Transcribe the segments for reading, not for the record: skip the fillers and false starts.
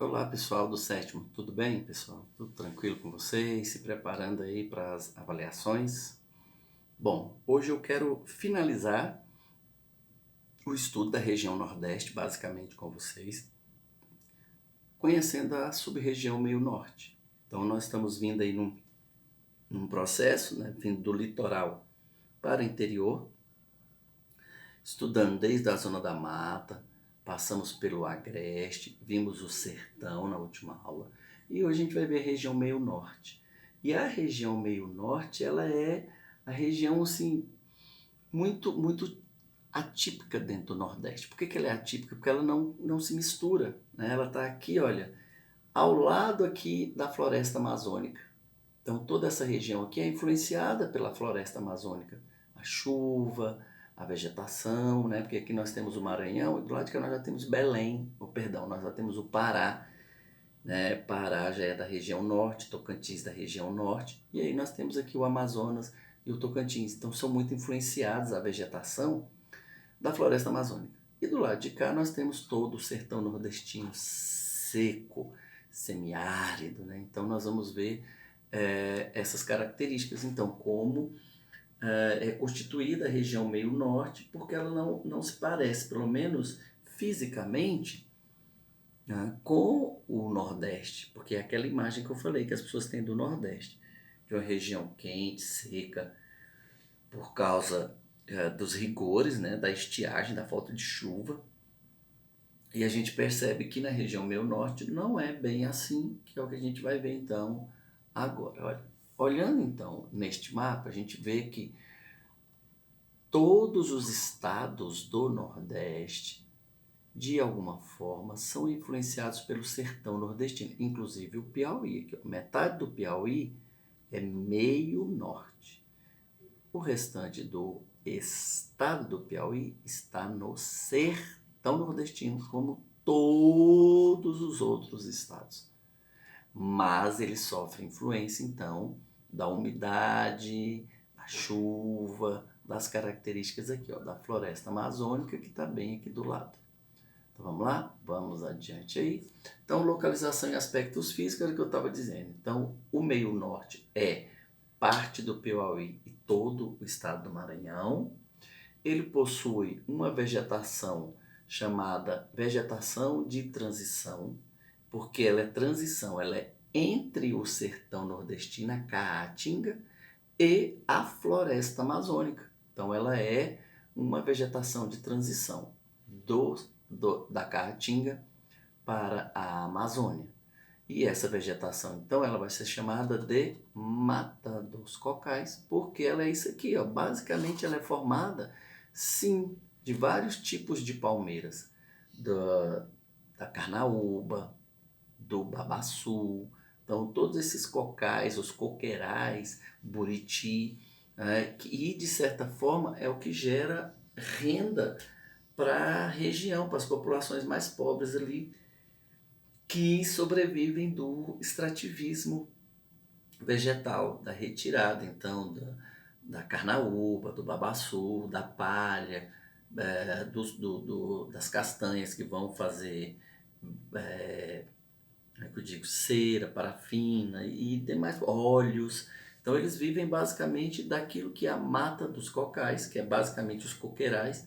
Olá pessoal do sétimo, tudo bem pessoal? Tudo tranquilo com vocês? Se preparando aí para as avaliações? Bom, hoje eu quero finalizar o estudo da região Nordeste, basicamente com vocês, conhecendo a sub-região meio Norte. Então nós estamos vindo aí num processo, né, vindo do litoral para o interior, estudando desde a zona da mata, passamos pelo agreste, vimos o sertão na última aula, e hoje a gente vai ver a região meio norte. E a região meio norte, ela é a região assim muito atípica dentro do Nordeste. Por que ela é atípica? Porque ela não se mistura, né? Ela está aqui, olha, ao lado aqui da floresta amazônica. Então toda essa região aqui é influenciada pela floresta amazônica. A chuva, a vegetação, né? Porque aqui nós temos o Maranhão e do lado de cá nós já temos Belém, nós já temos o Pará, né? Pará já é da região norte, Tocantins da região norte, e aí nós temos aqui o Amazonas e o Tocantins. Então são muito influenciados a vegetação da floresta amazônica. E do lado de cá nós temos todo o sertão nordestino seco, semiárido, né? Então nós vamos ver essas características. Então, como é constituída a região meio norte, porque ela não se parece, pelo menos fisicamente, né, com o Nordeste, porque é aquela imagem que eu falei que as pessoas têm do Nordeste, de uma região quente, seca, por causa dos rigores, né, da estiagem, da falta de chuva. E a gente percebe que na região meio norte não é bem assim, que é o que a gente vai ver então agora. Olha, olhando então neste mapa, a gente vê que todos os estados do Nordeste, de alguma forma, são influenciados pelo sertão nordestino, inclusive o Piauí. Aqui, metade do Piauí é meio norte. O restante do estado do Piauí está no sertão nordestino, como todos os outros estados. Mas ele sofre influência, então, da umidade, da chuva, das características aqui, ó, da floresta amazônica, que está bem aqui do lado. Então vamos lá? Vamos adiante aí. Então, localização e aspectos físicos era o que eu estava dizendo. Então, o meio norte é parte do Piauí e todo o estado do Maranhão. Ele possui uma vegetação chamada vegetação de transição, porque ela é transição, ela é entre o sertão nordestino, a caatinga, e a floresta amazônica. Então ela é uma vegetação de transição da caatinga para a Amazônia. E essa vegetação, então, ela vai ser chamada de Mata dos Cocais, porque ela é isso aqui, ó. Basicamente ela é formada, sim, de vários tipos de palmeiras, da carnaúba, do babaçu. Então, todos esses cocais, os coqueirais, buriti, e de certa forma é o que gera renda para a região, para as populações mais pobres ali, que sobrevivem do extrativismo vegetal, da retirada, então, da carnaúba, do babaçu, da palha, das castanhas que vão fazer, como é que eu digo, cera, parafina e demais óleos. Então eles vivem basicamente daquilo que a mata dos cocais, que é basicamente os coqueirais,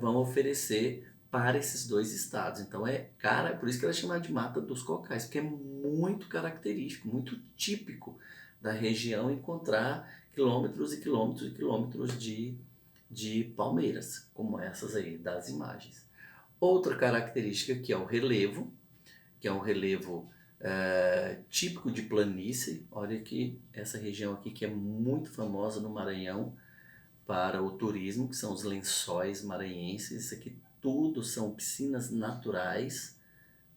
vão oferecer para esses dois estados. Então por isso que ela é chamada de mata dos cocais, porque é muito característico, muito típico da região encontrar quilômetros e quilômetros e quilômetros de palmeiras, como essas aí das imagens. Outra característica que é o relevo, que é um relevo típico de planície. Olha que essa região aqui que é muito famosa no Maranhão para o turismo, que são os lençóis maranhenses. Isso aqui tudo são piscinas naturais,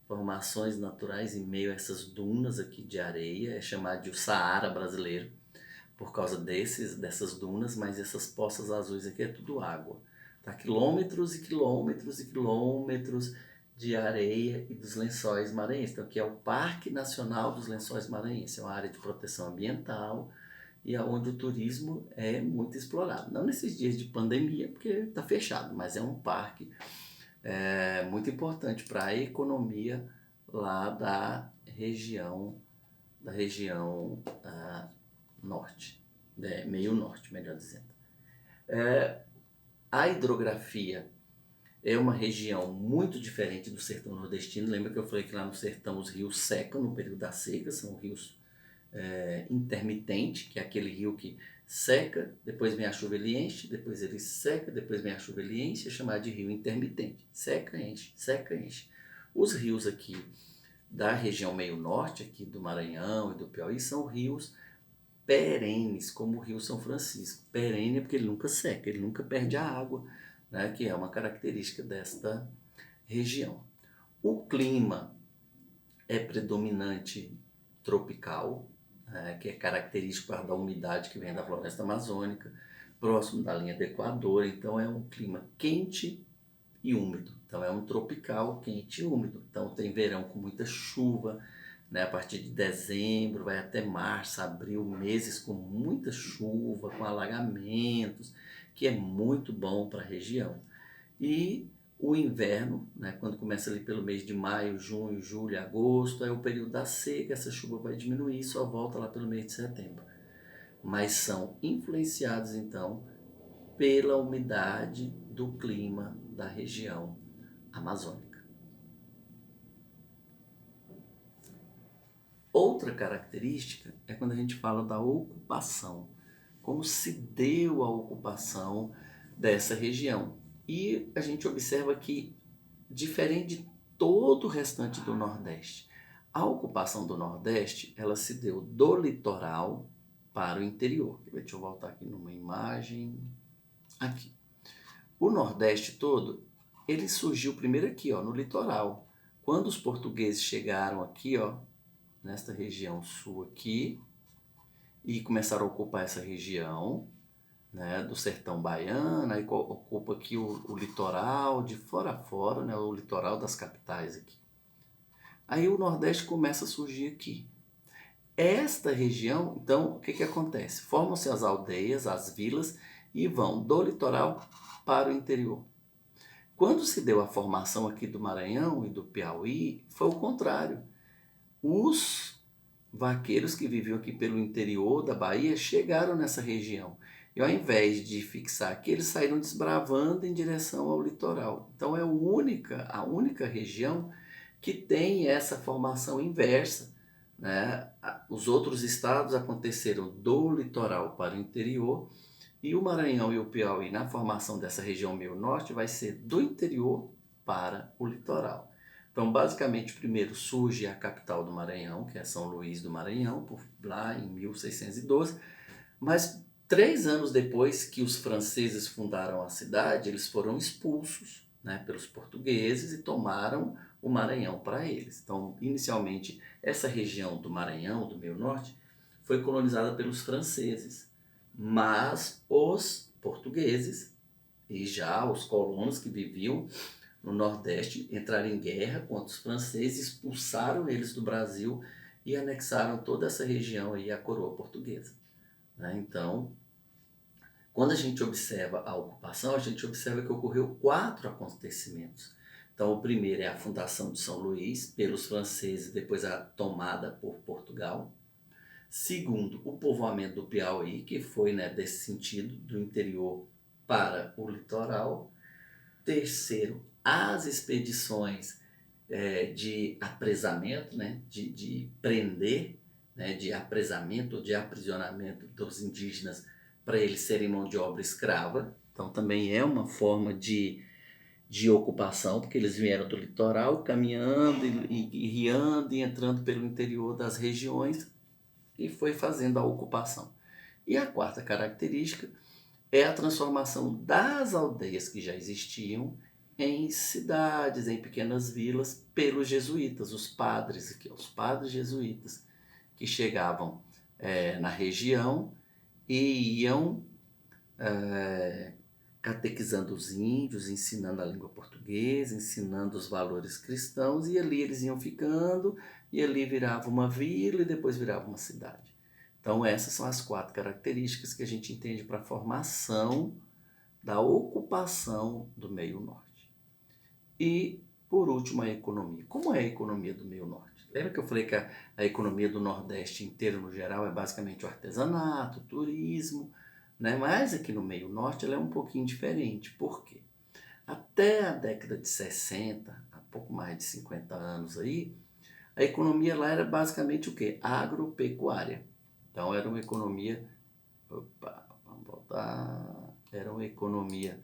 formações naturais em meio a essas dunas aqui de areia. É chamado de o Saara brasileiro por causa dessas dunas, mas essas poças azuis aqui é tudo água. Tá? Quilômetros e quilômetros e quilômetros de areia e dos lençóis maranhenses. Então aqui é o Parque Nacional dos Lençóis Maranhenses, é uma área de proteção ambiental e onde o turismo é muito explorado. Não nesses dias de pandemia, porque está fechado, mas é um parque muito importante para a economia lá da região norte, meio norte, melhor dizendo. A hidrografia é uma região muito diferente do sertão nordestino. Lembra que eu falei que lá no sertão os rios secam no período da seca, são rios intermitentes, que é aquele rio que seca, depois vem a chuva, ele enche, depois ele seca, depois vem a chuva, ele enche, é chamado de rio intermitente. Seca, enche, seca, enche. Os rios aqui da região meio norte, aqui do Maranhão e do Piauí, são rios perenes, como o Rio São Francisco. Perene é porque ele nunca seca, ele nunca perde a água, né, que é uma característica desta região. O clima é predominante tropical, que é característico da umidade que vem da floresta amazônica, próximo da linha do Equador, então é um clima quente e úmido. Então é um tropical quente e úmido. Então tem verão com muita chuva, né? A partir de dezembro vai até março, abril, meses com muita chuva, com alagamentos, que é muito bom para a região. E o inverno, né, quando começa ali pelo mês de maio, junho, julho, agosto, é o período da seca, essa chuva vai diminuir e só volta lá pelo mês de setembro. Mas são influenciados então pela umidade do clima da região amazônica. Outra característica é quando a gente fala da ocupação, como se deu a ocupação dessa região. E a gente observa que, diferente de todo o restante do Nordeste, a ocupação do Nordeste ela se deu do litoral para o interior. Deixa eu voltar aqui numa imagem. Aqui. O Nordeste todo, ele surgiu primeiro aqui, ó, no litoral. Quando os portugueses chegaram aqui, ó, nesta região sul aqui, e começaram a ocupar essa região, né, do sertão baiano, aí ocupa aqui o litoral de fora a fora, né, o litoral das capitais aqui. Aí o Nordeste começa a surgir aqui. Esta região, então, o que acontece? Formam-se as aldeias, as vilas, e vão do litoral para o interior. Quando se deu a formação aqui do Maranhão e do Piauí, foi o contrário. Os vaqueiros que viviam aqui pelo interior da Bahia chegaram nessa região. E ao invés de fixar aqui, eles saíram desbravando em direção ao litoral. Então é a única região que tem essa formação inversa, né? Os outros estados aconteceram do litoral para o interior, e o Maranhão e o Piauí, na formação dessa região meio norte, vai ser do interior para o litoral. Então, basicamente, primeiro surge a capital do Maranhão, que é São Luís do Maranhão, lá em 1612, mas 3 anos depois que os franceses fundaram a cidade, eles foram expulsos, né, pelos portugueses e tomaram o Maranhão para eles. Então, inicialmente, essa região do Maranhão, do meio norte, foi colonizada pelos franceses, mas os portugueses e já os colonos que viviam no Nordeste entraram em guerra contra os franceses, expulsaram eles do Brasil e anexaram toda essa região aí à coroa portuguesa. Né? Então, quando a gente observa a ocupação, a gente observa que ocorreu 4 acontecimentos. Então, o primeiro é a fundação de São Luís pelos franceses, depois a tomada por Portugal. Segundo, o povoamento do Piauí, que foi, né, desse sentido, do interior para o litoral. Terceiro, as expedições de apresamento, né, de prender, né, de apresamento ou de aprisionamento dos indígenas para eles serem mão de obra escrava. Então também é uma forma de ocupação, porque eles vieram do litoral caminhando e riando e entrando pelo interior das regiões e foi fazendo a ocupação. E a quarta característica é a transformação das aldeias que já existiam em cidades, em pequenas vilas, pelos jesuítas, os padres aqui, os padres jesuítas, que chegavam na região e iam catequizando os índios, ensinando a língua portuguesa, ensinando os valores cristãos, e ali eles iam ficando, e ali virava uma vila e depois virava uma cidade. Então essas são as 4 características que a gente entende para a formação da ocupação do meio norte. E Por último, a economia. Como é a economia do meio norte? Lembra que eu falei que a economia do Nordeste inteiro, no geral, é basicamente o artesanato, o turismo, né? Mas aqui no meio norte ela é um pouquinho diferente. Por quê? Até a década de 60, há pouco mais de 50 anos aí, a economia lá era basicamente o quê? Agropecuária. Então era uma economia, opa, vamos voltar, era uma economia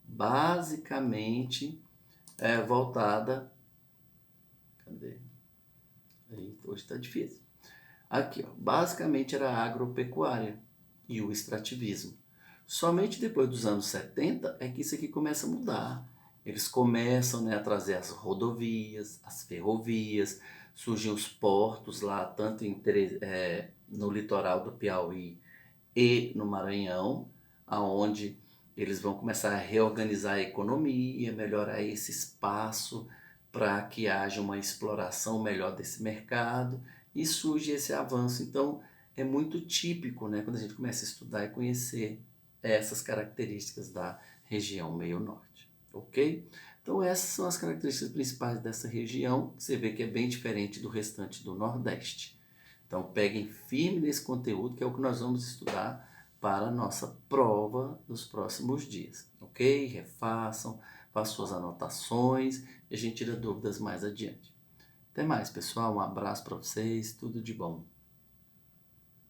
basicamente voltada, cadê? Aí, hoje está difícil. Aqui, ó, basicamente era a agropecuária e o extrativismo. Somente depois dos anos 70 é que isso aqui começa a mudar. Eles começam, né, a trazer as rodovias, as ferrovias, surgem os portos lá, tanto no litoral do Piauí e no Maranhão, aonde eles vão começar a reorganizar a economia, melhorar esse espaço para que haja uma exploração melhor desse mercado e surge esse avanço. Então, é muito típico, né, quando a gente começa a estudar e conhecer essas características da região meio norte, ok? Então, essas são as características principais dessa região, que você vê que é bem diferente do restante do Nordeste. Então, peguem firme nesse conteúdo, que é o que nós vamos estudar para a nossa prova nos próximos dias, ok? Refaçam, façam suas anotações e a gente tira dúvidas mais adiante. Até mais, pessoal. Um abraço para vocês. Tudo de bom.